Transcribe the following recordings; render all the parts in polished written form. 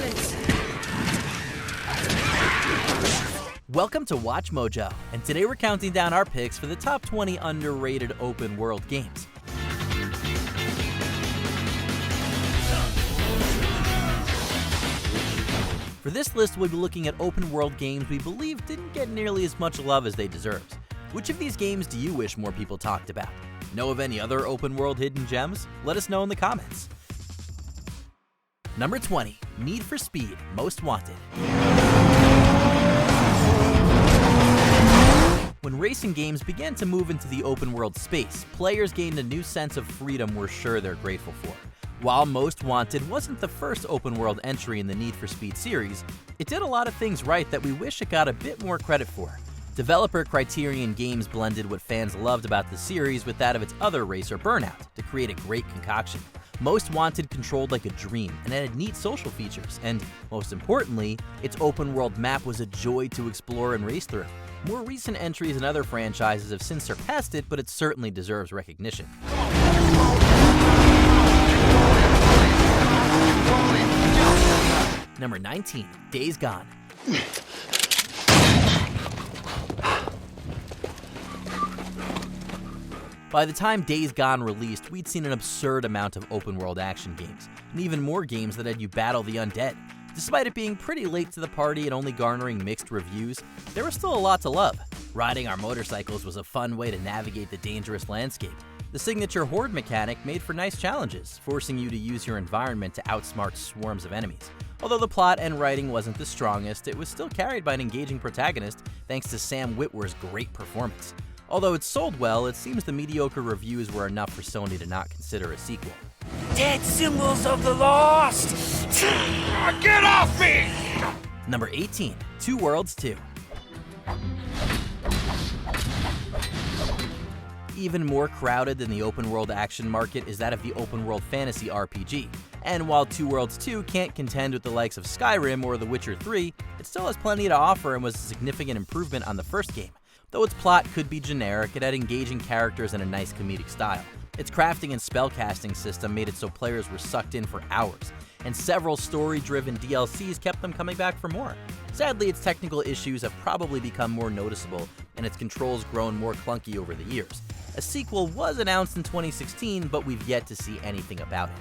Excellent. Welcome to Watch Mojo, and today we're counting down our picks for the top 20 underrated open world games. For this list, we'll be looking at open world games we believe didn't get nearly as much love as they deserved. Which of these games do you wish more people talked about? Know of any other open world hidden gems? Let us know in the comments. Number 20, Need for Speed Most Wanted. When racing games began to move into the open world space, players gained a new sense of freedom we're sure they're grateful for. While Most Wanted wasn't the first open world entry in the Need for Speed series, it did a lot of things right that we wish it got a bit more credit for. Developer Criterion Games blended what fans loved about the series with that of its other racer, Burnout, to create a great concoction. Most Wanted controlled like a dream and had neat social features, and most importantly, its open world map was a joy to explore and race through. More recent entries and other franchises have since surpassed it, but it certainly deserves recognition. Number 19, Days Gone. By the time Days Gone released, we'd seen an absurd amount of open-world action games, and even more games that had you battle the undead. Despite it being pretty late to the party and only garnering mixed reviews, there was still a lot to love. Riding our motorcycles was a fun way to navigate the dangerous landscape. The signature horde mechanic made for nice challenges, forcing you to use your environment to outsmart swarms of enemies. Although the plot and writing wasn't the strongest, it was still carried by an engaging protagonist thanks to Sam Witwer's great performance. Although it sold well, it seems the mediocre reviews were enough for Sony to not consider a sequel. Dead symbols of the lost! Get off me! Number 18, Two Worlds 2. Even more crowded than the open-world action market is that of the open-world fantasy RPG. And while Two Worlds 2 can't contend with the likes of Skyrim or The Witcher 3, it still has plenty to offer and was a significant improvement on the first game. Though its plot could be generic, it had engaging characters and a nice comedic style. Its crafting and spellcasting system made it so players were sucked in for hours, and several story-driven DLCs kept them coming back for more. Sadly, its technical issues have probably become more noticeable, and its controls grown more clunky over the years. A sequel was announced in 2016, but we've yet to see anything about it.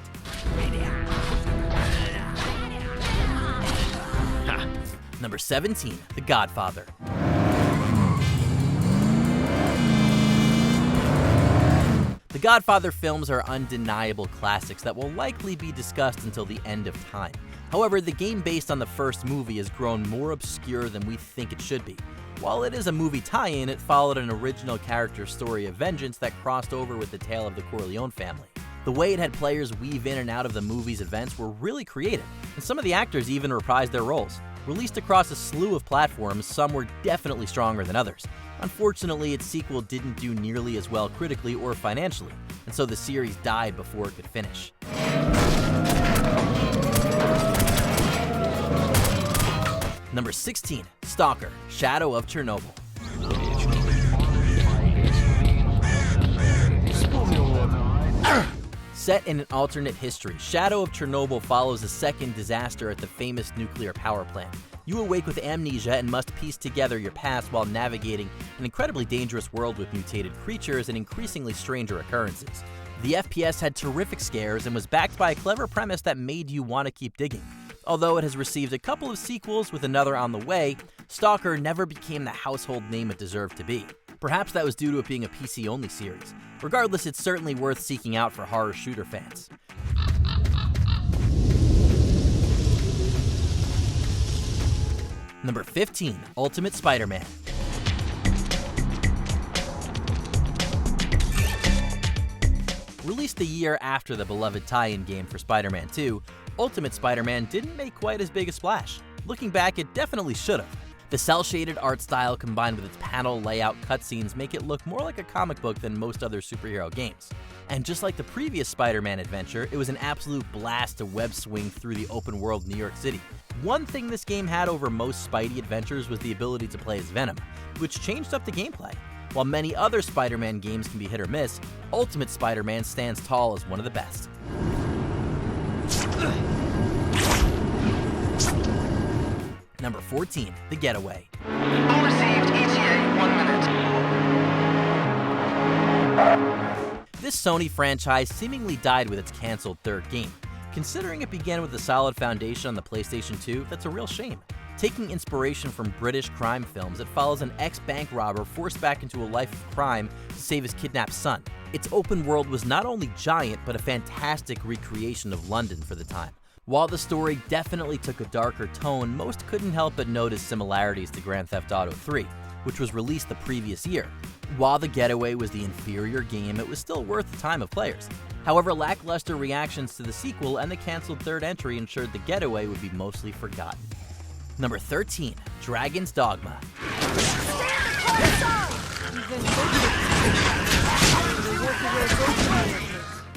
Number 17, The Godfather. The Godfather films are undeniable classics that will likely be discussed until the end of time. However, the game based on the first movie has grown more obscure than we think it should be. While it is a movie tie-in, it followed an original character story of vengeance that crossed over with the tale of the Corleone family. The way it had players weave in and out of the movie's events were really creative, and some of the actors even reprised their roles. Released across a slew of platforms, some were definitely stronger than others. Unfortunately, its sequel didn't do nearly as well critically or financially, and so the series died before it could finish. Number 16, Stalker, Shadow of Chernobyl. Set in an alternate history, Shadow of Chernobyl follows a second disaster at the famous nuclear power plant. You awake with amnesia and must piece together your past while navigating an incredibly dangerous world with mutated creatures and increasingly stranger occurrences. The FPS had terrific scares and was backed by a clever premise that made you want to keep digging. Although it has received a couple of sequels with another on the way, Stalker never became the household name it deserved to be. Perhaps that was due to it being a PC-only series. Regardless, it's certainly worth seeking out for horror shooter fans. Number 15, Ultimate Spider-Man. Released the year after the beloved tie-in game for Spider-Man 2, Ultimate Spider-Man didn't make quite as big a splash. Looking back, it definitely should have. The cel-shaded art style combined with its panel layout cutscenes make it look more like a comic book than most other superhero games. And just like the previous Spider-Man adventure, it was an absolute blast to web swing through the open world New York City. One thing this game had over most Spidey adventures was the ability to play as Venom, which changed up the gameplay. While many other Spider-Man games can be hit or miss, Ultimate Spider-Man stands tall as one of the best. Number 14, The Getaway. All received, ETA 1 minute. This Sony franchise seemingly died with its canceled third game. Considering it began with a solid foundation on the PlayStation 2, that's a real shame. Taking inspiration from British crime films, it follows an ex-bank robber forced back into a life of crime to save his kidnapped son. Its open world was not only giant, but a fantastic recreation of London for the time. While the story definitely took a darker tone, most couldn't help but notice similarities to Grand Theft Auto 3, which was released the previous year. While The Getaway was the inferior game, it was still worth the time of players. However, lackluster reactions to the sequel and the canceled third entry ensured The Getaway would be mostly forgotten. Number 13, Dragon's Dogma.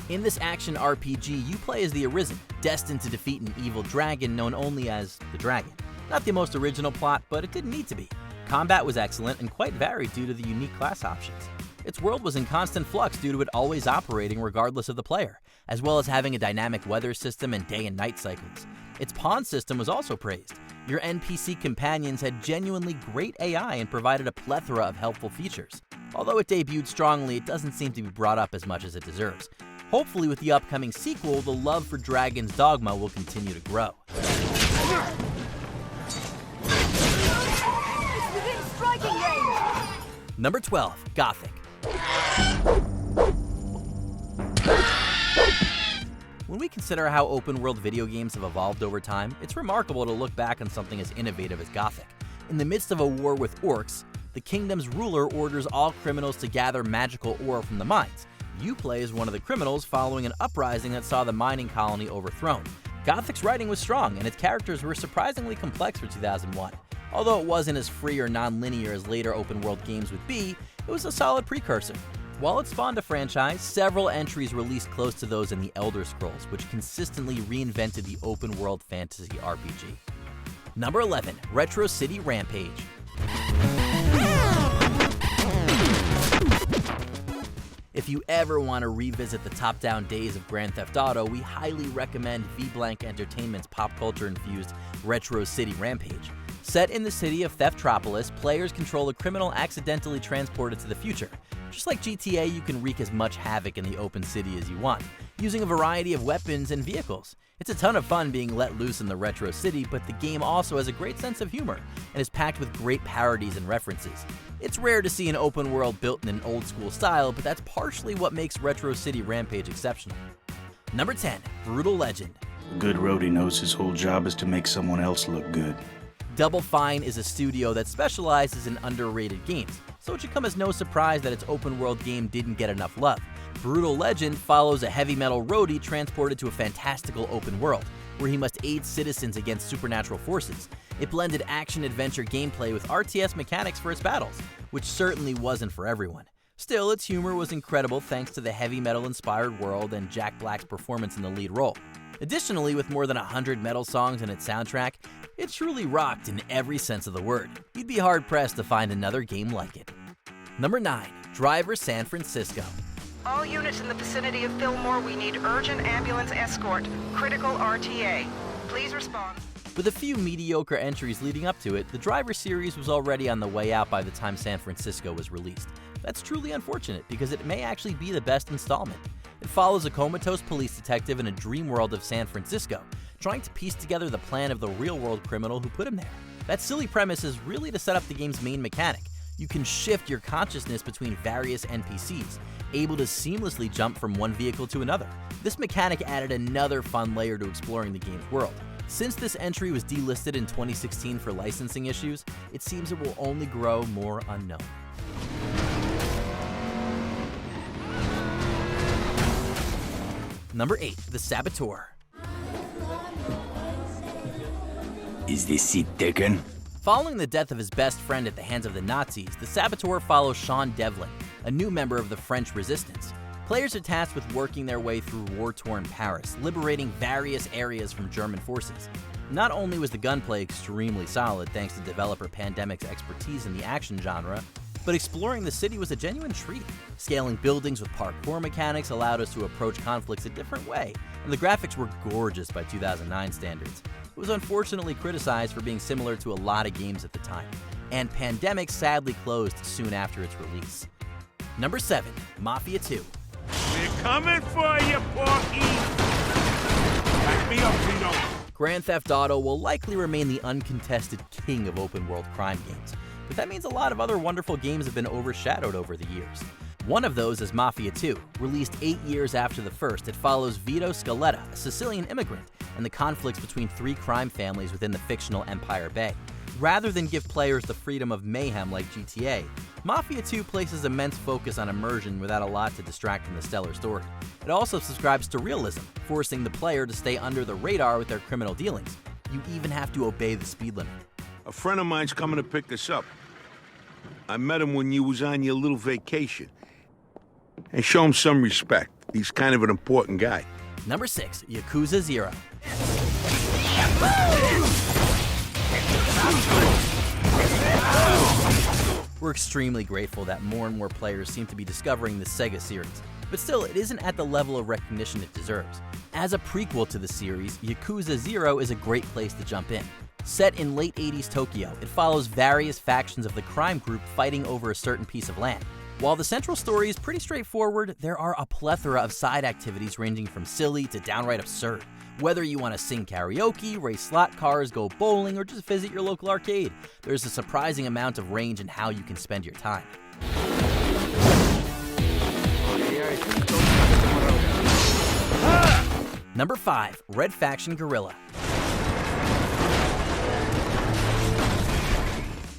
In this action RPG, you play as the Arisen, destined to defeat an evil dragon known only as the Dragon. Not the most original plot, but it didn't need to be. Combat was excellent and quite varied due to the unique class options. Its world was in constant flux due to it always operating regardless of the player, as well as having a dynamic weather system and day and night cycles. Its pawn system was also praised. Your NPC companions had genuinely great AI and provided a plethora of helpful features. Although it debuted strongly, it doesn't seem to be brought up as much as it deserves. Hopefully with the upcoming sequel, the love for Dragon's Dogma will continue to grow. Number 12, Gothic. When we consider how open-world video games have evolved over time, it's remarkable to look back on something as innovative as Gothic. In the midst of a war with orcs, the kingdom's ruler orders all criminals to gather magical ore from the mines. You play as one of the criminals following an uprising that saw the mining colony overthrown. Gothic's writing was strong, and its characters were surprisingly complex for 2001. Although it wasn't as free or non-linear as later open-world games would be, it was a solid precursor. While it spawned a franchise, several entries released close to those in the Elder Scrolls, which consistently reinvented the open-world fantasy RPG. Number 11, Retro City Rampage. If you ever want to revisit the top-down days of Grand Theft Auto, we highly recommend V-Blank Entertainment's pop culture-infused Retro City Rampage. Set in the city of Theftropolis, players control a criminal accidentally transported to the future. Just like GTA, you can wreak as much havoc in the open city as you want, using a variety of weapons and vehicles. It's a ton of fun being let loose in the retro city, but the game also has a great sense of humor and is packed with great parodies and references. It's rare to see an open world built in an old school style, but that's partially what makes Retro City Rampage exceptional. Number 10, Brutal Legend. A good roadie knows his whole job is to make someone else look good. Double Fine is a studio that specializes in underrated games, so it should come as no surprise that its open-world game didn't get enough love. Brutal Legend follows a heavy metal roadie transported to a fantastical open world, where he must aid citizens against supernatural forces. It blended action-adventure gameplay with RTS mechanics for its battles, which certainly wasn't for everyone. Still, its humor was incredible thanks to the heavy metal-inspired world and Jack Black's performance in the lead role. Additionally, with more than 100 metal songs in its soundtrack, it truly rocked in every sense of the word. You'd be hard-pressed to find another game like it. Number 9, Driver San Francisco. All units in the vicinity of Fillmore, we need urgent ambulance escort. Critical RTA. Please respond. With a few mediocre entries leading up to it, the Driver series was already on the way out by the time San Francisco was released. That's truly unfortunate because it may actually be the best installment. It follows a comatose police detective in a dream world of San Francisco, trying to piece together the plan of the real-world criminal who put him there. That silly premise is really to set up the game's main mechanic. You can shift your consciousness between various NPCs, able to seamlessly jump from one vehicle to another. This mechanic added another fun layer to exploring the game's world. Since this entry was delisted in 2016 for licensing issues, it seems it will only grow more unknown. Number 8, The Saboteur. Is this seat taken? Following the death of his best friend at the hands of the Nazis, the Saboteur follows Sean Devlin, a new member of the French resistance. Players are tasked with working their way through war-torn Paris, liberating various areas from German forces. Not only was the gunplay extremely solid thanks to developer Pandemic's expertise in the action genre, but exploring the city was a genuine treat. Scaling buildings with parkour mechanics allowed us to approach conflicts a different way, and the graphics were gorgeous by 2009 standards. It was unfortunately criticized for being similar to a lot of games at the time, and Pandemic sadly closed soon after its release. Number 7. Mafia 2. We're coming for you, Porky! Back me up, Vito! Grand Theft Auto will likely remain the uncontested king of open-world crime games, but that means a lot of other wonderful games have been overshadowed over the years. One of those is Mafia 2. Released 8 years after the first, it follows Vito Scaletta, a Sicilian immigrant, and the conflicts between 3 crime families within the fictional Empire Bay. Rather than give players the freedom of mayhem like GTA, Mafia 2 places immense focus on immersion without a lot to distract from the stellar story. It also subscribes to realism, forcing the player to stay under the radar with their criminal dealings. You even have to obey the speed limit. A friend of mine's coming to pick us up. I met him when you was on your little vacation. And show him some respect. He's kind of an important guy. Number 6. Yakuza 0. We're extremely grateful that more and more players seem to be discovering the Sega series, but still, it isn't at the level of recognition it deserves. As a prequel to the series, Yakuza 0 is a great place to jump in. Set in late 80s Tokyo, it follows various factions of the crime group fighting over a certain piece of land. While the central story is pretty straightforward, there are a plethora of side activities ranging from silly to downright absurd. Whether you want to sing karaoke, race slot cars, go bowling, or just visit your local arcade, there's a surprising amount of range in how you can spend your time. Number 5. Red Faction Guerrilla.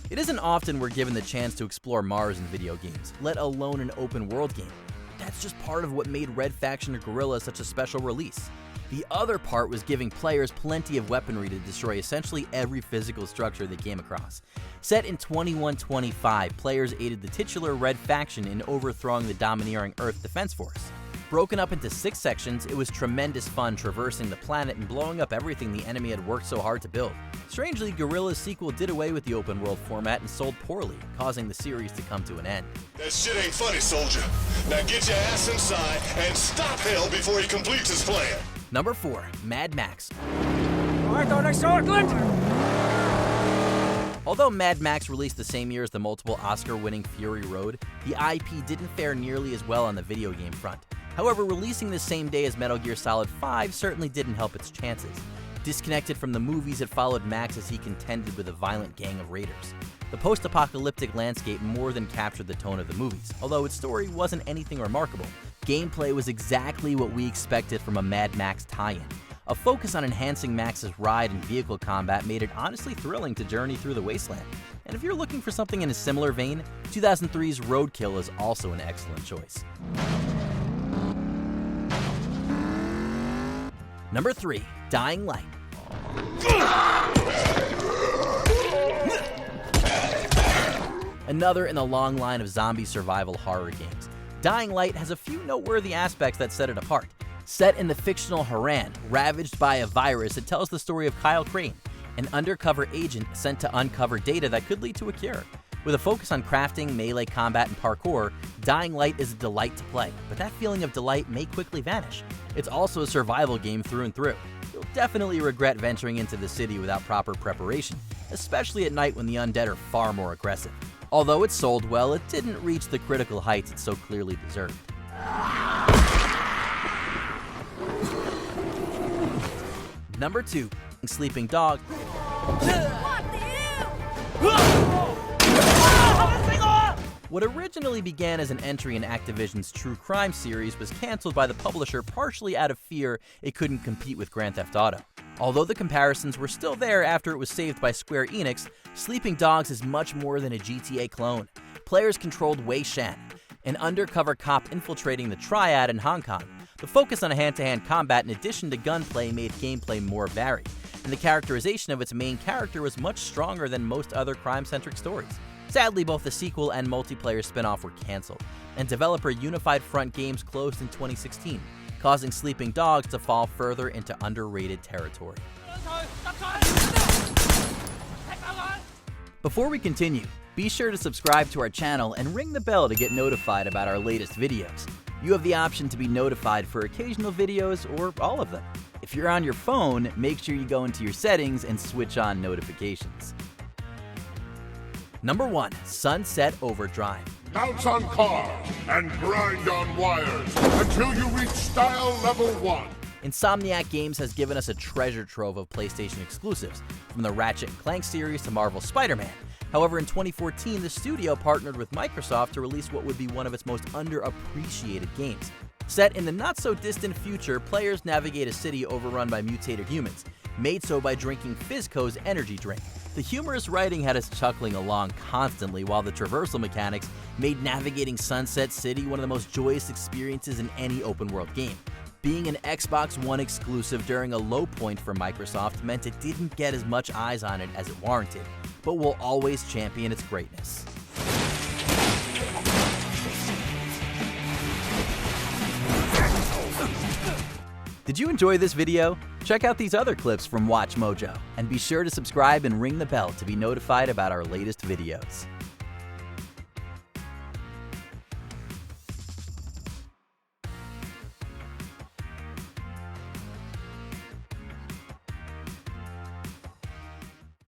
It isn't often we're given the chance to explore Mars in video games, let alone an open-world game. That's just part of what made Red Faction Guerrilla such a special release. The other part was giving players plenty of weaponry to destroy essentially every physical structure they came across. Set in 2125, players aided the titular Red Faction in overthrowing the domineering Earth Defense Force. Broken up into 6 sections, it was tremendous fun traversing the planet and blowing up everything the enemy had worked so hard to build. Strangely, Guerrilla's sequel did away with the open world format and sold poorly, causing the series to come to an end. That shit ain't funny, soldier. Now get your ass inside and stop hell before he completes his plan. Number 4. Mad Max. Oh, I thought I saw a glint! Although Mad Max released the same year as the multiple Oscar-winning Fury Road, the IP didn't fare nearly as well on the video game front. However, releasing the same day as Metal Gear Solid 5 certainly didn't help its chances. Disconnected from the movies, it followed Max as he contended with a violent gang of raiders. The post-apocalyptic landscape more than captured the tone of the movies, although its story wasn't anything remarkable. Gameplay was exactly what we expected from a Mad Max tie-in. A focus on enhancing Max's ride and vehicle combat made it honestly thrilling to journey through the wasteland. And if you're looking for something in a similar vein, 2003's Roadkill is also an excellent choice. Number 3. Dying Light. Another in the long line of zombie survival horror games. Dying Light has a few noteworthy aspects that set it apart. Set in the fictional Haran, ravaged by a virus, it tells the story of Kyle Crane, an undercover agent sent to uncover data that could lead to a cure. With a focus on crafting, melee combat, and parkour, Dying Light is a delight to play, but that feeling of delight may quickly vanish. It's also a survival game through and through. You'll definitely regret venturing into the city without proper preparation, especially at night when the undead are far more aggressive. Although it sold well, it didn't reach the critical heights it so clearly deserved. Number 2. Sleeping Dogs. What originally began as an entry in Activision's true crime series was canceled by the publisher partially out of fear it couldn't compete with Grand Theft Auto. Although the comparisons were still there after it was saved by Square Enix, Sleeping Dogs is much more than a GTA clone. Players controlled Wei Shan, an undercover cop infiltrating the Triad in Hong Kong. The focus on hand-to-hand combat in addition to gunplay made gameplay more varied, and the characterization of its main character was much stronger than most other crime-centric stories. Sadly, both the sequel and multiplayer spin-off were canceled, and developer Unified Front Games closed in 2016, causing Sleeping Dogs to fall further into underrated territory. Before we continue, be sure to subscribe to our channel and ring the bell to get notified about our latest videos. You have the option to be notified for occasional videos or all of them. If you're on your phone, make sure you go into your settings and switch on notifications. Number 1. Sunset Overdrive. Bounce on cars and grind on wires until you reach style level 1. Insomniac Games has given us a treasure trove of PlayStation exclusives, from the Ratchet & Clank series to Marvel's Spider-Man. However, in 2014, the studio partnered with Microsoft to release what would be one of its most underappreciated games. Set in the not-so-distant future, players navigate a city overrun by mutated humans, made so by drinking Fizzco's energy drink. The humorous writing had us chuckling along constantly, while the traversal mechanics made navigating Sunset City one of the most joyous experiences in any open-world game. Being an Xbox One exclusive during a low point for Microsoft meant it didn't get as much eyes on it as it warranted, but will always champion its greatness. Did you enjoy this video? Check out these other clips from WatchMojo, and be sure to subscribe and ring the bell to be notified about our latest videos.